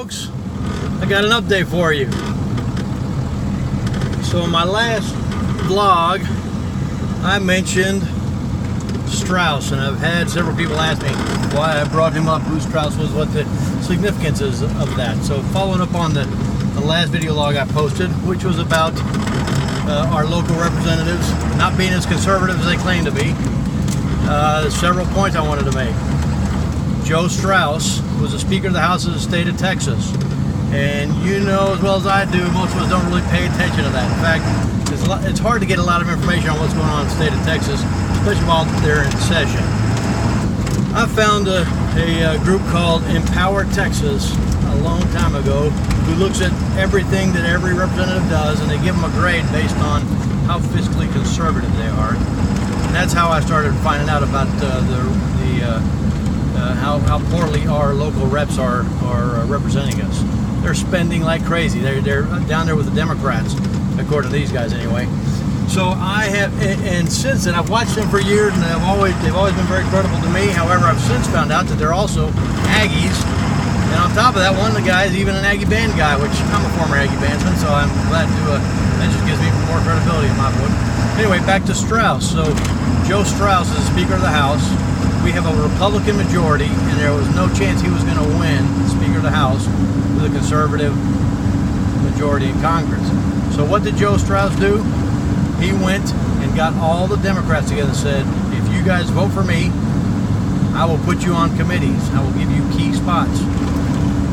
folks, I got an update for you. So in my last vlog, I mentioned Strauss, and I've had several people ask me why I brought him up, who Strauss was, what the significance is of that. So following up on the last video log I posted, which was about our local representatives not being as conservative as they claim to be, several points I wanted to make. Joe Strauss was the Speaker of the House of the state of Texas. And you know as well as I do, most of us don't really pay attention to that. In fact, it's hard to get a lot of information on what's going on in the state of Texas, especially while they're in session. I found a group called Empower Texas a long time ago, who looks at everything that every representative does, and they give them a grade based on how fiscally conservative they are. And that's how I started finding out about how poorly our local reps are representing us. They're spending like crazy. They're down there with the Democrats, according to these guys anyway. So I have, and since then I've watched them for years, and they've always been very credible to me. However, I've since found out that they're also Aggies, and on top of that, one of the guys even an Aggie band guy, which I'm a former Aggie bandsman, so I'm glad to. That just gives me more credibility in my book. Anyway, back to Strauss. So Joe Strauss is the Speaker of the House. We have a Republican majority, and there was no chance he was going to win Speaker of the House with a conservative majority in Congress. So what did Joe Strauss do? He went and got all the Democrats together and said, if you guys vote for me, I will put you on committees. I will give you key spots.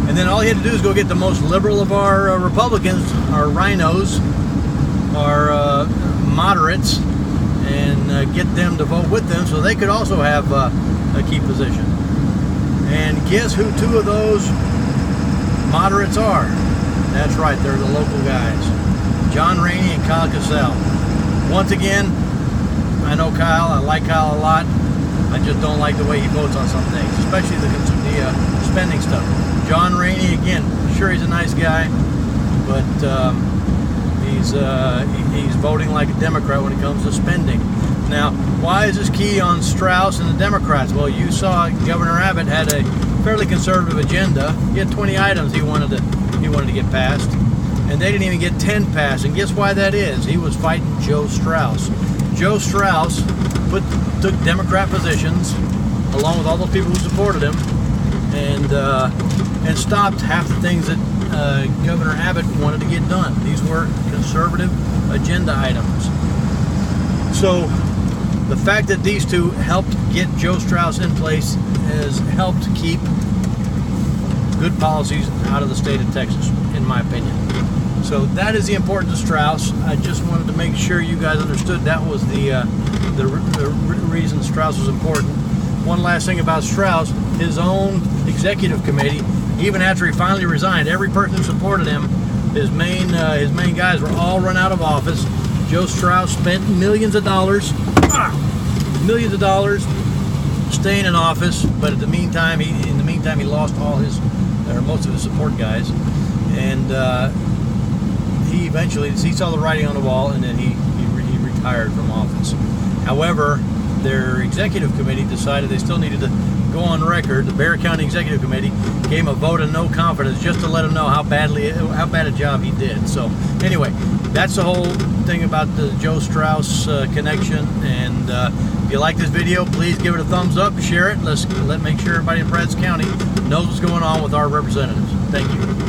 And then all he had to do is go get the most liberal of our Republicans, our rhinos, our moderates, and get them to vote with them so they could also have a key position. And guess who two of those moderates are? That's right, they're the local guys. Raney and Kyle Kaccal. Once again, I know Kyle, I like Kyle a lot. I just don't like the way he votes on some things, especially the spending stuff. Raney, again, sure he's a nice guy, but he's voting like a Democrat when it comes to spending. Now, why is this key on Strauss and the Democrats? Well, you saw Governor Abbott had a fairly conservative agenda. He had 20 items he wanted to get passed, and they didn't even get 10 passed. And guess why that is? He was fighting Joe Strauss. Joe Strauss took Democrat positions along with all the people who supported him, and stopped half the things that Governor Abbott wanted to get done. These were conservative agenda items. So the fact that these two helped get Joe Strauss in place has helped keep good policies out of the state of Texas, in my opinion. So that is the importance of Strauss. I just wanted to make sure you guys understood that was the reason Strauss was important. One last thing about Strauss, his own executive committee, even after he finally resigned, every person who supported him, his main guys were all run out of office. Joe Strauss spent millions of dollars staying in office, but in the meantime he lost all his, or most of his support guys, and he eventually saw the writing on the wall, and then he retired from office. However, their executive committee decided they still needed to go on record. The Bexar County Executive Committee gave him a vote of no confidence just to let him know how bad a job he did. So anyway, that's the whole thing about the Joe Strauss connection. And if you like this video, please give it a thumbs up, share it. Let's make sure everybody in Brazos County knows what's going on with our representatives. Thank you.